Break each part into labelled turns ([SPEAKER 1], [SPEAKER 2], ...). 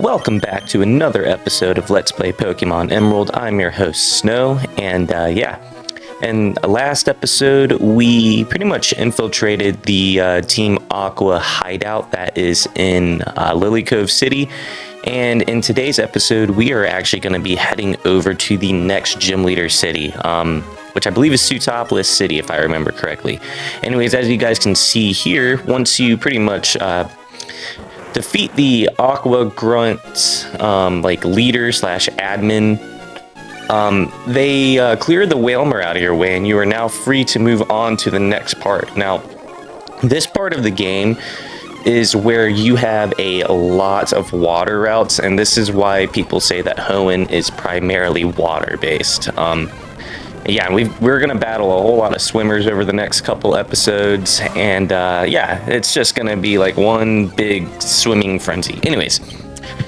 [SPEAKER 1] Welcome back to another episode of Let's Play Pokemon Emerald. I'm your host, Snow, and in the last episode, we pretty much infiltrated the Team Aqua hideout that is in Lily Cove City, and in today's episode, we are actually going to be heading over to the next Gym Leader City, which I believe is Sootopolis City, if I remember correctly. Anyways, as you guys can see here, once you pretty much defeat the Aqua Grunt leader slash admin, they clear the Wailmer out of your way, and you are now free to move on to the next part. Now, this part of the game is where you have a lot of water routes, and this is why people say that Hoenn is primarily water based. Yeah, we're gonna battle a whole lot of swimmers over the next couple episodes, and yeah, it's just gonna be like one big swimming frenzy. Anyways,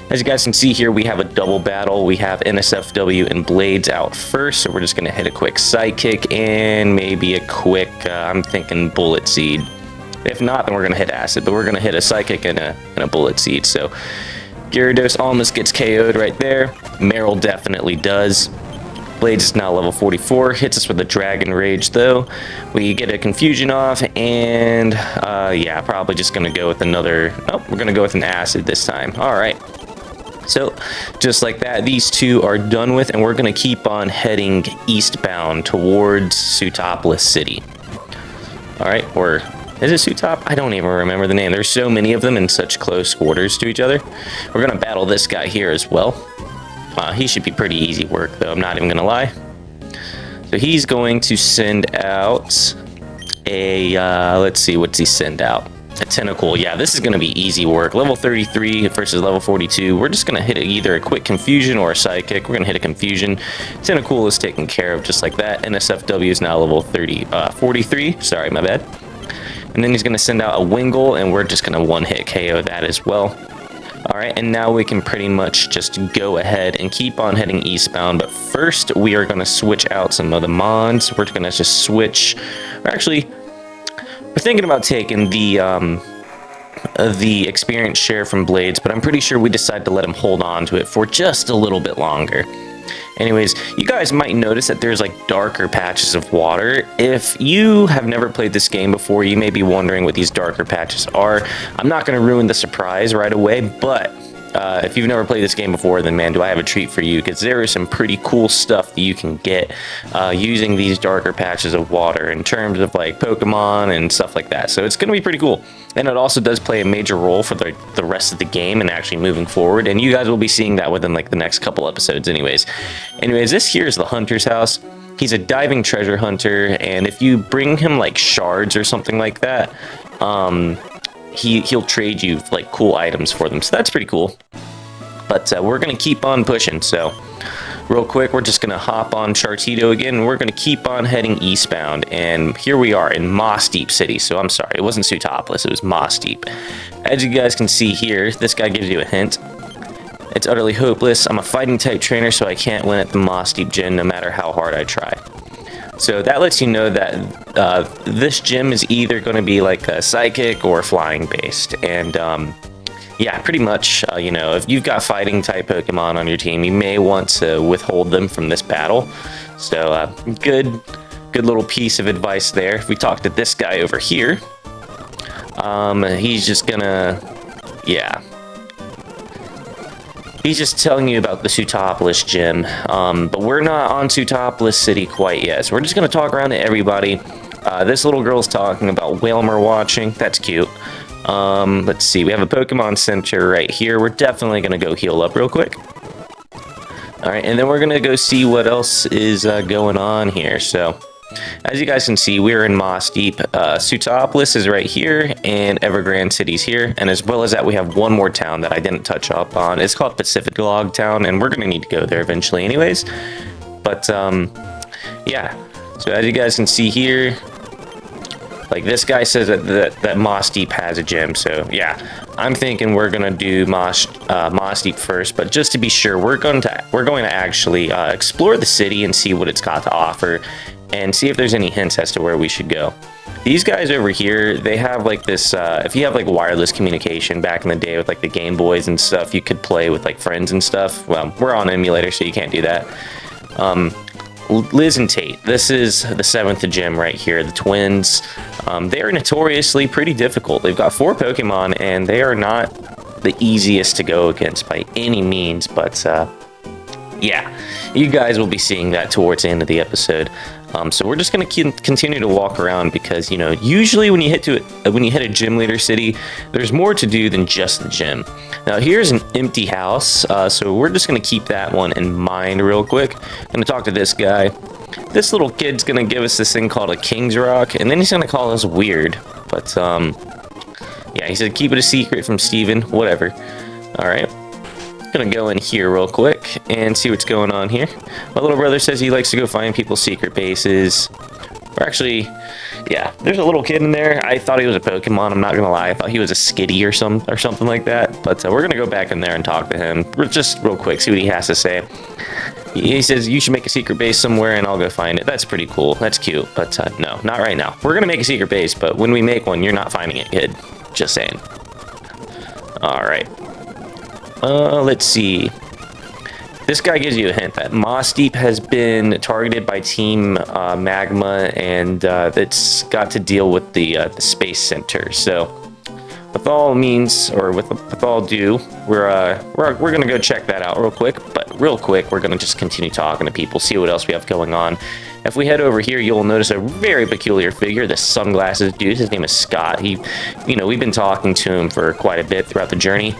[SPEAKER 1] as you guys can see here, we have a double battle. We have NSFW and Blades out first, so we're just gonna hit a quick Psychic and maybe a quick, I'm thinking Bullet Seed. If not, then we're gonna hit Acid, but we're gonna hit a Psychic and a Bullet Seed. So Gyarados almost gets KO'd right there. Meryl definitely does. Blades is now level 44, hits us with a Dragon Rage though. We get a Confusion off, and yeah, probably just gonna go with another, we're gonna go with an Acid this time. Alright, so just like that, these two are done with, and we're gonna keep on heading eastbound towards Sootopolis City. Alright, or is it Sootop? I don't even remember the name. There's so many of them in such close quarters to each other. We're gonna battle this guy here as well. He should be pretty easy work, though, I'm not even gonna lie. So he's going to send out a, let's see, what's he send out? A Tentacle. Yeah, this is gonna be easy work. Level 33 versus level 42. We're just gonna hit either a quick Confusion or a Psychic. We're gonna hit a Confusion. Tentacle is taken care of just like that. NSFW is now level 43. Sorry, my bad. And then he's gonna send out a Wingull, and we're just gonna one-hit KO that as well. Alright, and now we can pretty much just go ahead and keep on heading eastbound, but first we are going to switch out some of the mons. We're going to just switch, or actually, we're thinking about taking the experience share from Blades, but I'm pretty sure we decided to let him hold on to it for just a little bit longer. Anyways, you guys might notice that there's like darker patches of water. If you have never played this game before, you may be wondering what these darker patches are. I'm not going to ruin the surprise right away, but if you've never played this game before, then man, do I have a treat for you, because there is some pretty cool stuff that you can get using these darker patches of water in terms of like Pokemon and stuff like that. So it's going to be pretty cool. And it also does play a major role for the rest of the game and actually moving forward. And you guys will be seeing that within like the next couple episodes anyways. Anyways, this here is the Hunter's House. He's a diving treasure hunter, and if you bring him like shards or something like that, he'll trade you like cool items for them. So that's pretty cool. But we're going to keep on pushing. So real quick, we're just going to hop on Chartito again, and we're going to keep on heading eastbound. And here we are in Moss Deep City. So I'm sorry, it wasn't Sootopolis, it was Moss Deep. As you guys can see here, this guy gives you a hint. It's utterly hopeless. I'm a fighting type trainer, so I can't win at the Moss Deep gym no matter how hard I try. So that lets you know that this gym is either going to be like a Psychic or flying based. And yeah, pretty much, you know, if you've got fighting type Pokemon on your team, you may want to withhold them from this battle. So good little piece of advice there. If we talk to this guy over here, he's just gonna, yeah. He's just telling you about the Sootopolis gym, but we're not on Sootopolis City quite yet. So we're just gonna talk around to everybody. This little girl's talking about Wailmer watching. That's cute. Let's see, we have a Pokemon Center right here. We're definitely going to go heal up real quick. Alright, and then we're going to go see what else is going on here. So, as you guys can see, we're in Moss Deep. Sootopolis is right here, and Evergrande City's here. And as well as that, we have one more town that I didn't touch up on. It's called Pacific Log Town, and we're going to need to go there eventually anyways. But, yeah. So, as you guys can see here, like this guy says that Moss Deep has a gym, so yeah, I'm thinking we're gonna do Moss Deep first. But just to be sure, we're going to actually explore the city and see what it's got to offer. and see if there's any hints as to where we should go. These guys over here, they have like this, if you have like wireless communication back in the day with like the Game Boys and stuff, you could play with like friends and stuff. Well, we're on emulator, so you can't do that. Liz and Tate, this is the 7th gym right here, the twins. They are notoriously pretty difficult. They've got 4 Pokemon, and they are not the easiest to go against by any means, but yeah, you guys will be seeing that towards the end of the episode. So we're just going to continue to walk around because, you know, usually when you hit a gym leader city, there's more to do than just the gym. Now here's an empty house, so we're just going to keep that one in mind real quick. I'm going to talk to this guy. This little kid's going to give us this thing called a King's Rock, and then he's going to call us weird. But yeah, he said keep it a secret from Steven, whatever. All right. Gonna go in here real quick and see what's going on here. My little brother says he likes to go find people's secret bases. Or actually, yeah, there's a little kid in there. I thought he was a Pokemon, I'm not gonna lie. I thought he was a Skitty or something like that. But we're gonna go back in there and talk to him just real quick, see what he has to say. He says you should make a secret base somewhere and I'll go find it. That's pretty cool, that's cute, but no, not right now. We're gonna make a secret base, but when we make one, you're not finding it, kid. Just saying. All right. Let's see. This guy gives you a hint that Moss Deep has been targeted by Team Magma, and it's got to deal with the Space Center. So, with all means, or with all due, we're gonna go check that out real quick. But real quick, we're gonna just continue talking to people, see what else we have going on. If we head over here, you'll notice a very peculiar figure. The sunglasses dude. His name is Scott. You know, we've been talking to him for quite a bit throughout the journey.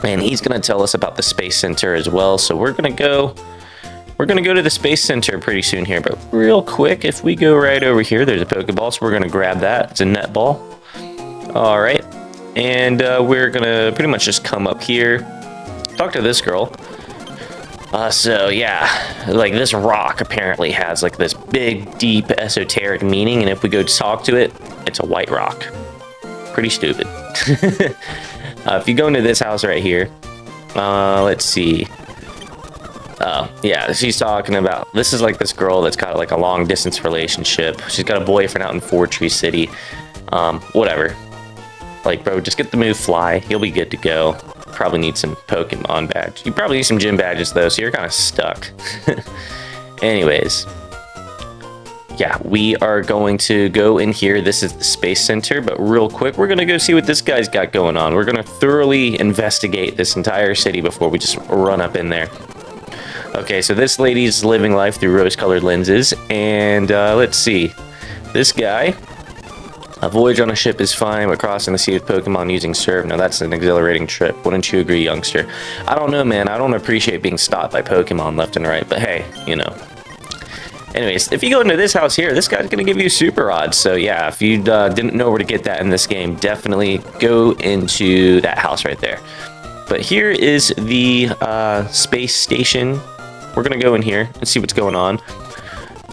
[SPEAKER 1] And he's going to tell us about the Space Center as well. So we're going to go to the Space Center pretty soon here. But real quick, if we go right over here, there's a Pokeball. So we're going to grab that. It's a netball. All right. And we're going to pretty much just come up here, talk to this girl. So yeah, like this rock apparently has like this big, deep, esoteric meaning. And if we go talk to it, it's a white rock. Pretty stupid. If you go into this house right here, let's see. Yeah, she's talking about, this is like this girl that's got like a long distance relationship. She's got a boyfriend out in Fort Tree City. Whatever. Like, bro, just get the move Fly. You'll be good to go. Probably need some Pokemon badges. You probably need some gym badges though, so you're kind of stuck. Anyways. Yeah, we are going to go in here. This is the Space Center, but real quick, we're going to go see what this guy's got going on. We're going to thoroughly investigate this entire city before we just run up in there. Okay, so this lady's living life through rose-colored lenses, and let's see. This guy, a voyage on a ship is fine, but crossing the sea with Pokemon using Surf, now that's an exhilarating trip. Wouldn't you agree, youngster? I don't know, man. I don't appreciate being stopped by Pokemon left and right, but hey, you know. Anyways, if you go into this house here, this guy's going to give you super odds. So yeah, if you didn't know where to get that in this game, definitely go into that house right there. But here is the space station. We're going to go in here and see what's going on.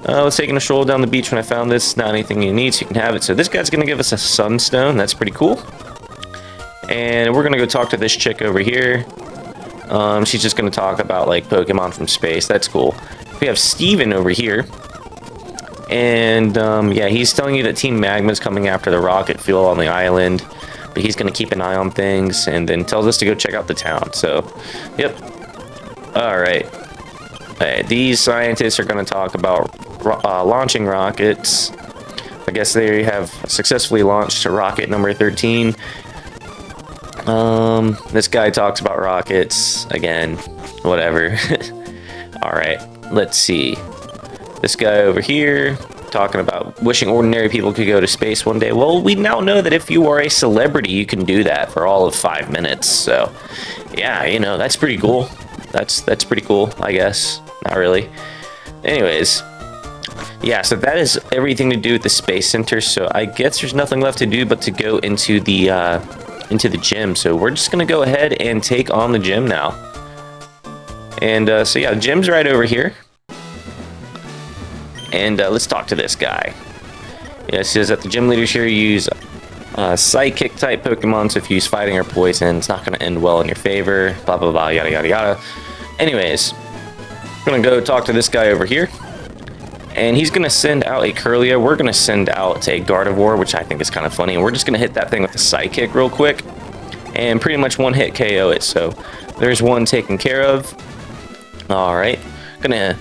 [SPEAKER 1] I was taking a stroll down the beach when I found this. Not anything you need, so you can have it. So this guy's going to give us a sunstone. That's pretty cool. And we're going to go talk to this chick over here. She's just going to talk about like Pokemon from space. That's cool. We have Steven over here, and yeah, he's telling you that Team Magma's coming after the rocket fuel on the island, but he's going to keep an eye on things, and then tells us to go check out the town. So, yep. All right. These scientists are going to talk about launching rockets. I guess they have successfully launched rocket number 13. This guy talks about rockets again. Whatever. All right. Let's see. This guy over here talking about wishing ordinary people could go to space one day. Well, we now know that if you are a celebrity, you can do that for all of 5 minutes. So, yeah, you know, that's pretty cool. That's pretty cool, I guess. Not really. Anyways, yeah, so that is everything to do with the Space Center. So I guess there's nothing left to do but to go into the gym. So we're just gonna go ahead and take on the gym now. And so yeah, the gym's right over here. And let's talk to this guy. Yeah, it says that the gym leaders here use Psychic type Pokemon, so if you use Fighting or Poison, it's not going to end well in your favor. Blah, blah, blah, yada, yada, yada. Anyways, I'm going to go talk to this guy over here. And he's going to send out a Curlia. We're going to send out a Gardevoir, which I think is kind of funny. And we're just going to hit that thing with a Psychic real quick. And pretty much one hit KO it. So there's one taken care of. Alright. Going to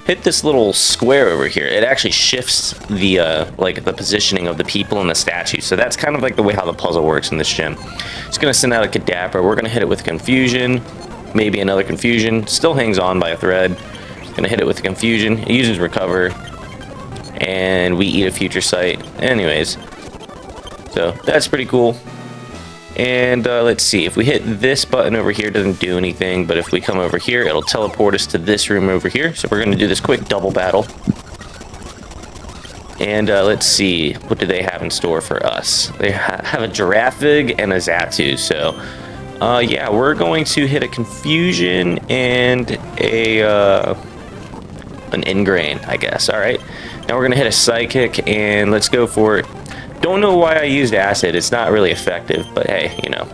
[SPEAKER 1] hit this little square over here. It actually shifts the like the positioning of the people and the statues. So that's kind of like the way how the puzzle works in this gym. It's going to send out a Kadabra. We're going to hit it with Confusion. Maybe another Confusion. Still hangs on by a thread. Gonna hit it with Confusion. It uses Recover, and we eat a Future Sight. Anyways, so that's pretty cool. And let's see, if we hit this button over here, it doesn't do anything, but if we come over here, it'll teleport us to this room over here. So we're gonna do this quick double battle. And let's see, what do they have in store for us? They have a Giraffig and a Xatu. So yeah, we're going to hit a Confusion and an Ingrain, I guess. All right, now we're gonna hit a Psychic, and let's go for it. Don't know why I used Acid. It's not really effective, but hey, you know,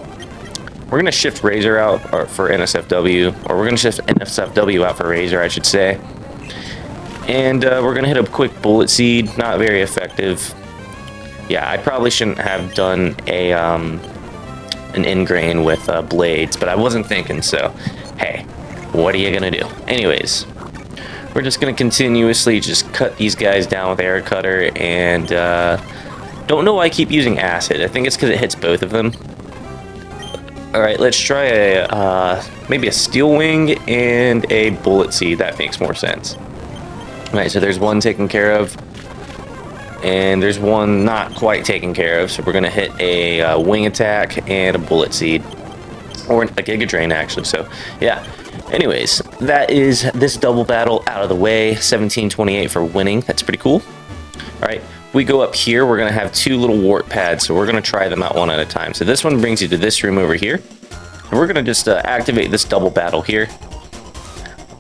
[SPEAKER 1] we're gonna shift Razor out for NSFW, or we're gonna shift NSFW out for Razor, I should say. And we're gonna hit a quick Bullet Seed. Not very effective. Yeah, I probably shouldn't have done a an Ingrain with Blades, but I wasn't thinking. So hey, what are you gonna do? Anyways, we're just going to continuously just cut these guys down with Air Cutter, and don't know why I keep using Acid. I think it's because it hits both of them. Alright, let's try a maybe a Steel Wing and a Bullet Seed. That makes more sense. Alright, so there's one taken care of, and there's one not quite taken care of, so we're going to hit a Wing Attack and a Bullet Seed. Or a Giga Drain, actually, so yeah. Anyways, that is this double battle out of the way. 1728 for winning. That's pretty cool. Alright, we go up here. We're going to have two little Warp Pads, so we're going to try them out one at a time. So this one brings you to this room over here. And we're going to just activate this double battle here.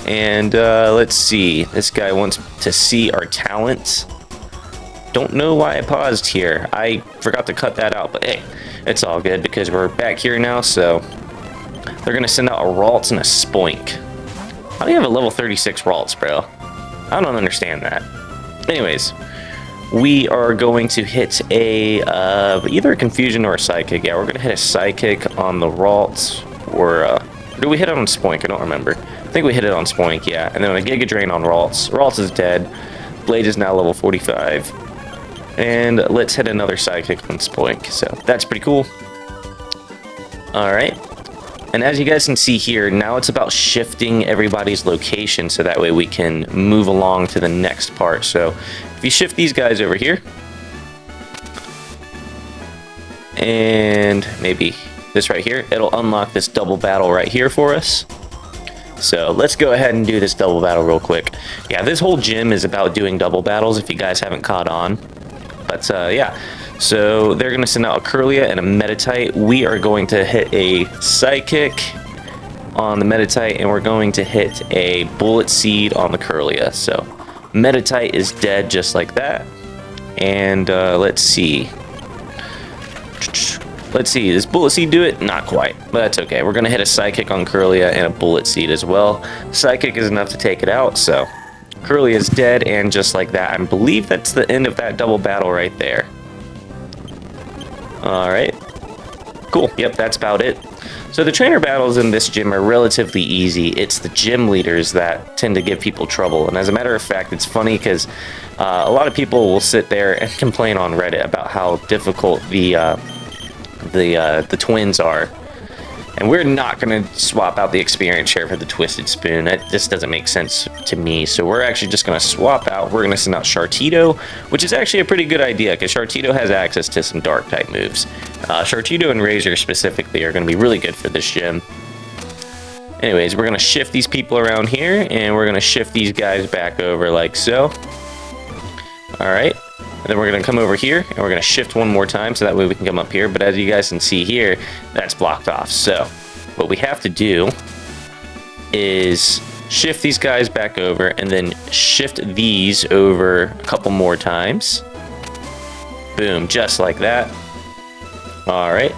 [SPEAKER 1] And let's see. This guy wants to see our talents. Don't know why I paused here. I forgot to cut that out, but hey, it's all good because we're back here now, so they're going to send out a Ralts and a Spoink. How do you have a level 36 Ralts, bro? I don't understand that. Anyways, we are going to hit a either a Confusion or a Psychic. Yeah, we're going to hit a Psychic on the Ralts, or did we hit it on Spoink? I don't remember. I think we hit it on Spoink, yeah. And then a Giga Drain on Ralts. Ralts is dead. Blade is now level 45. And let's hit another Psychic on Spoink. So that's pretty cool. Alright. And as you guys can see here, now it's about shifting everybody's location so that way we can move along to the next part. So if you shift these guys over here, and maybe this right here, it'll unlock this double battle right here for us. So let's go ahead and do this double battle real quick. Yeah, this whole gym is about doing double battles if you guys haven't caught on. But yeah, so they're going to send out a Curlia and a Meditite. We are going to hit a Psychic on the Meditite, and we're going to hit a Bullet Seed on the Curlia. So Meditite is dead just like that. And let's see. Let's see, does Bullet Seed do it? Not quite, but that's okay. We're going to hit a Psychic on Curlia and a Bullet Seed as well. Psychic is enough to take it out, so Curlia is dead, and just like that, I believe that's the end of that double battle right there. Alright. Cool, yep, that's about it. So the trainer battles in this gym are relatively easy. It's the gym leaders that tend to give people trouble, and as a matter of fact, it's funny because a lot of people will sit there and complain on Reddit about how difficult the twins are, and we're not going to swap out the experience share for the Twisted Spoon. That just doesn't make sense to me. So we're actually just going to swap out. We're going to send out Shartito, which is actually a pretty good idea because Shartito has access to some dark type moves. Shartito and Razor specifically are going to be really good for this gym. Anyways, we're going to shift these people around here, and we're going to shift these guys back over like so. Alright. And then we're going to come over here, and we're going to shift one more time, so that way we can come up here. But as you guys can see here, that's blocked off. So what we have to do is shift these guys back over, and then shift these over a couple more times. Boom, just like that. Alright.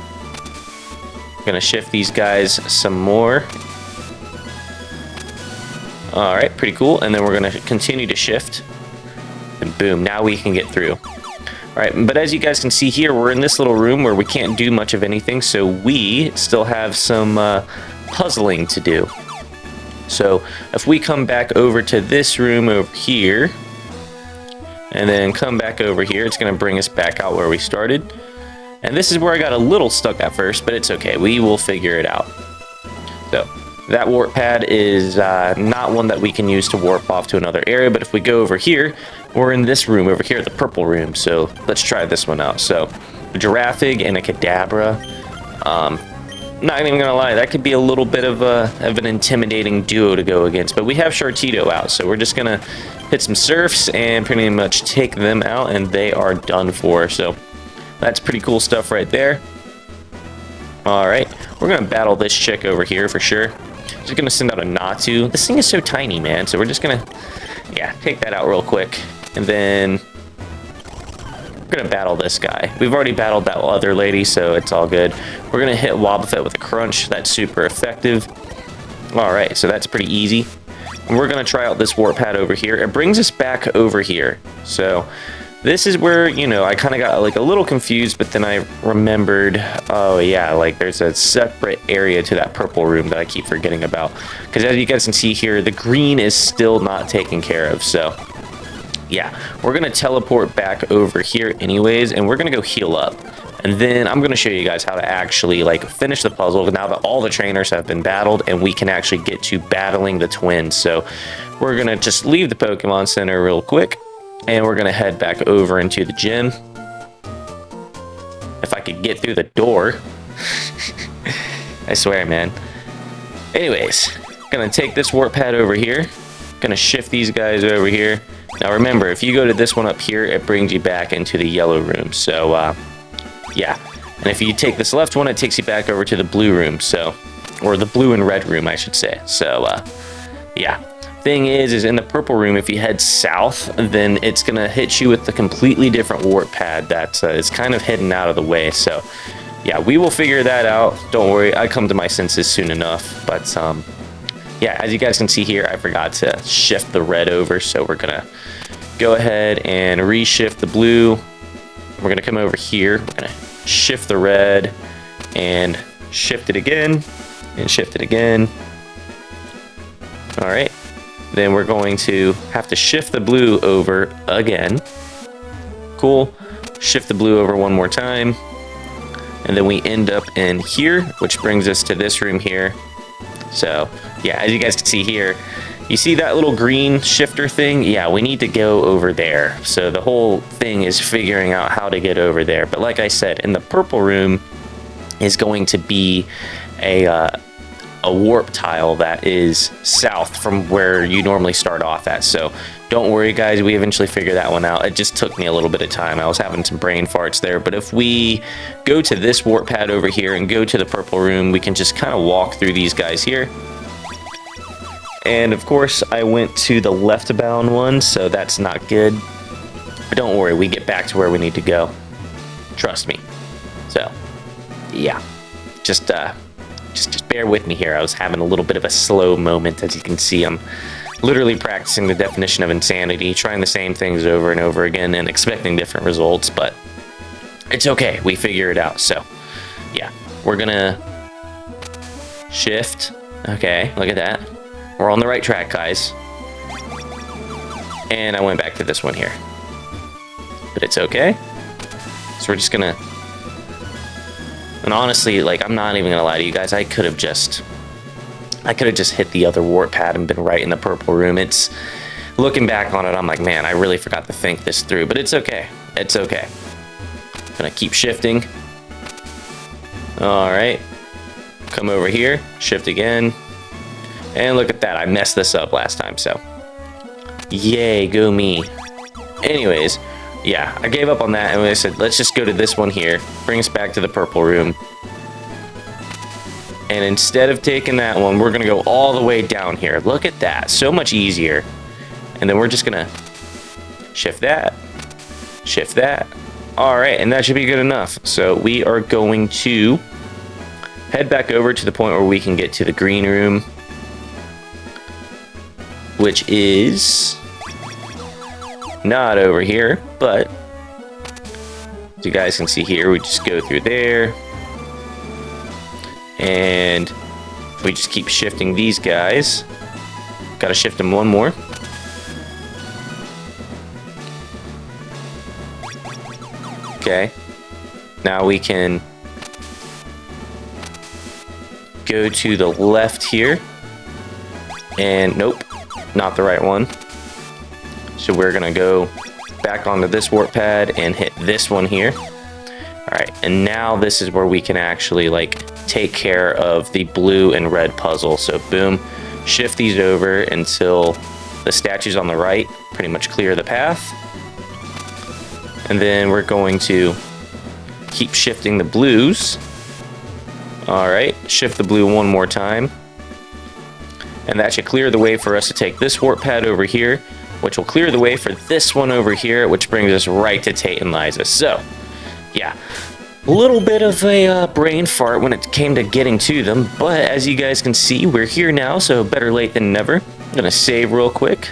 [SPEAKER 1] Going to shift these guys some more. Alright, pretty cool. And then we're going to continue to shift. boom, now we can get through. Alright, but as you guys can see here, we're in this little room where we can't do much of anything, so we still have some puzzling to do. So if we come back over to this room over here, and then come back over here, it's going to bring us back out where we started. And this is where I got a little stuck at first, but it's okay. We will figure it out. So that warp pad is not one that we can use to warp off to another area, but if we go over here, we're in this room over here, the purple room. So let's try this one out. So a Giraffig and a Kadabra. Not even gonna lie, that could be a little bit of an intimidating duo to go against, but we have Shartito out, so we're just gonna hit some surfs and pretty much take them out, and they are done for. So that's pretty cool stuff right there. Alright, we're gonna battle this chick over here for sure. Just gonna send out a Natu. This thing is so tiny, man, so we're just gonna, yeah, take that out real quick, and then we're gonna battle this guy. We've already battled that other lady, so it's all good. We're gonna hit Wobbuffet with a crunch. That's super effective. Alright, so that's pretty easy. And we're gonna try out this warp pad over here. It brings us back over here. So this is where, you know, I kind of got like a little confused, but then I remembered, oh yeah, like there's a separate area to that purple room that I keep forgetting about. Because as you guys can see here, the green is still not taken care of, so yeah, we're gonna teleport back over here anyways, and we're gonna go heal up, and then I'm gonna show you guys how to actually like finish the puzzle now that all the trainers have been battled, and we can actually get to battling the twins. So we're gonna just leave the Pokemon Center real quick, and we're gonna head back over into the gym. If I could get through the door. I swear, man. Anyways, gonna take this warp pad over here, gonna shift these guys over here. Now remember, if you go to this one up here, it brings you back into the yellow room. So, yeah. And if you take this left one, it takes you back over to the blue room. So, or the blue and red room, I should say. So, yeah. Thing is in the purple room, if you head south, then it's going to hit you with the completely different warp pad that is kind of hidden out of the way. So, yeah, we will figure that out. Don't worry, I come to my senses soon enough. But, yeah, as you guys can see here, I forgot to shift the red over, so we're gonna go ahead and reshift the blue. We're gonna come over here, we're gonna shift the red and shift it again and shift it again. All right, then we're going to have to shift the blue over again. Cool, shift the blue over one more time, and then we end up in here, which brings us to this room here. So yeah, as you guys can see here, you see that little green shifter thing? Yeah, we need to go over there. So the whole thing is figuring out how to get over there. But like I said, in the purple room is going to be a warp tile that is south from where you normally start off at. So don't worry, guys, we eventually figured that one out. It just took me a little bit of time. I was having some brain farts there. But if we go to this warp pad over here and go to the purple room, we can just kind of walk through these guys here. And of course, I went to the left-bound one, so that's not good. But don't worry, we get back to where we need to go. Trust me. So, yeah. Just bear with me here. I was having a little bit of a slow moment. As you can see, I'm literally practicing the definition of insanity, trying the same things over and over again and expecting different results, but it's okay. We figure it out. So, yeah. We're gonna shift. Okay, look at that. We're on the right track, guys. And I went back to this one here. But it's okay. So we're just gonna... And honestly, like, I'm not even gonna lie to you guys, I could have just hit the other warp pad and been right in the purple room. It's... Looking back on it, I'm like, man, I really forgot to think this through. But it's okay. It's okay. Gonna keep shifting. Alright. Come over here. Shift again. And look at that, I messed this up last time, so. Yay, go me. Anyways, yeah, I gave up on that, and I said, let's just go to this one here. Bring us back to the purple room. And instead of taking that one, we're gonna go all the way down here. Look at that, so much easier. And then we're just gonna shift that. Shift that. All right, and that should be good enough. So we are going to head back over to the point where we can get to the green room, which is not over here, but as you guys can see here, we just go through there. And we just keep shifting these guys. Gotta shift them one more. Okay. Now we can go to the left here. And nope, not the right one. So we're gonna go back onto this warp pad and hit this one here. Alright, and now this is where we can actually like take care of the blue and red puzzle. So boom, shift these over until the statues on the right pretty much clear the path. And then we're going to keep shifting the blues. Alright, shift the blue one more time. And that should clear the way for us to take this warp pad over here, which will clear the way for this one over here, which brings us right to Tate and Liza. So, yeah, a little bit of a brain fart when it came to getting to them, but as you guys can see, we're here now, so better late than never. I'm gonna save real quick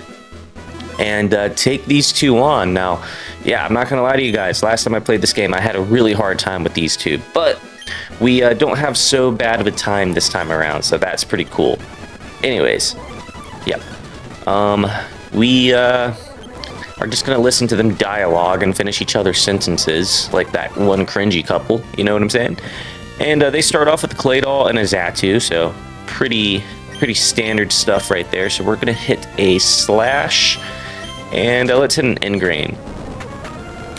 [SPEAKER 1] and take these two on. Now, yeah, I'm not gonna lie to you guys, last time I played this game, I had a really hard time with these two, but we don't have so bad of a time this time around, so that's pretty cool. Anyways, yep. We are just gonna listen to them dialogue and finish each other's sentences, like that one cringy couple, you know what I'm saying? And they start off with a clay doll and a Xatu, so pretty standard stuff right there. So we're gonna hit a slash, and let's hit an ingrain.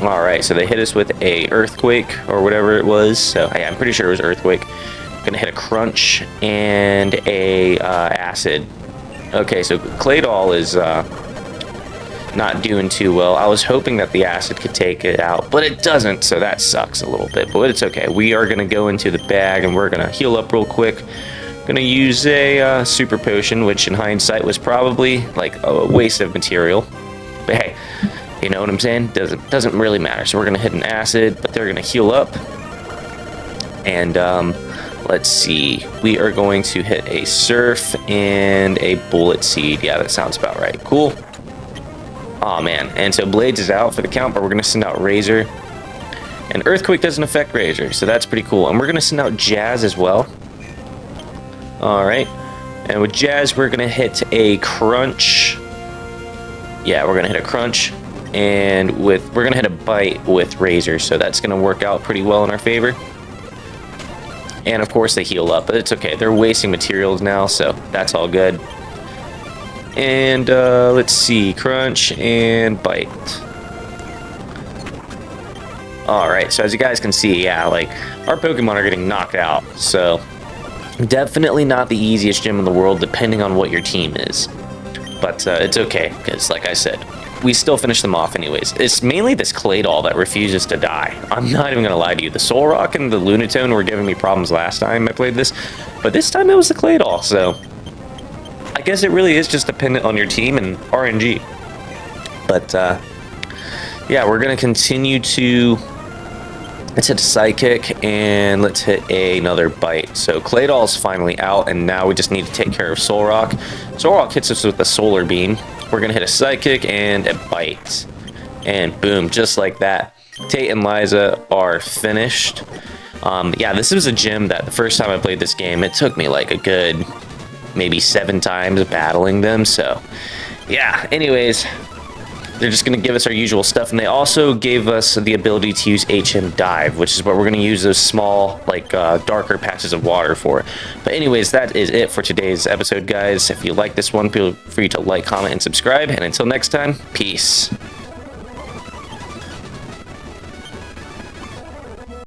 [SPEAKER 1] All right, so they hit us with a earthquake or whatever it was. So yeah, I'm pretty sure it was earthquake. Gonna hit a crunch and a acid. Okay, so clay doll is not doing too well. I was hoping that the acid could take it out, but it doesn't, so that sucks a little bit, but it's okay. We are gonna go into the bag and we're gonna heal up real quick. Gonna use a super potion, which in hindsight was probably like a waste of material, but hey, you know what I'm saying? Doesn't really matter. So we're gonna hit an acid, but they're gonna heal up. And let's see, we are going to hit a surf and a bullet seed. Yeah, that sounds about right. Cool. Oh man, and so Blades is out for the count, but we're gonna send out Razor. And Earthquake doesn't affect Razor, so that's pretty cool. And we're gonna send out Jazz as well. Alright, and with Jazz, we're gonna hit a crunch. Yeah, we're gonna hit a crunch. And we're gonna hit a bite with Razor, so that's gonna work out pretty well in our favor. And of course they heal up, but it's okay. They're wasting materials now, so that's all good. And let's see, crunch and bite. Alright, so as you guys can see, yeah, like, our Pokemon are getting knocked out, so definitely not the easiest gym in the world, depending on what your team is. But it's okay, because like I said, we still finish them off anyways. It's mainly this clay doll that refuses to die. I'm not even gonna lie to you. The Soul Rock and the Lunatone were giving me problems last time I played this, but this time it was the clay doll, so I guess it really is just dependent on your team and RNG. But yeah, we're gonna continue to, let's hit a Psychic and let's hit another bite. So clay doll's finally out, and now we just need to take care of Soul Rock. Soul Rock hits us with a Solar Beam. We're gonna hit a Psychic and a bite, and boom, just like that, Tate and Liza are finished. Yeah, this was a gym that the first time I played this game, it took me like a good maybe 7 times battling them. So yeah, anyways, they're just going to give us our usual stuff, and they also gave us the ability to use HM Dive, which is what we're going to use those small, like, darker patches of water for. But anyways, that is it for today's episode, guys. If you like this one, feel free to like, comment, and subscribe, and until next time, peace.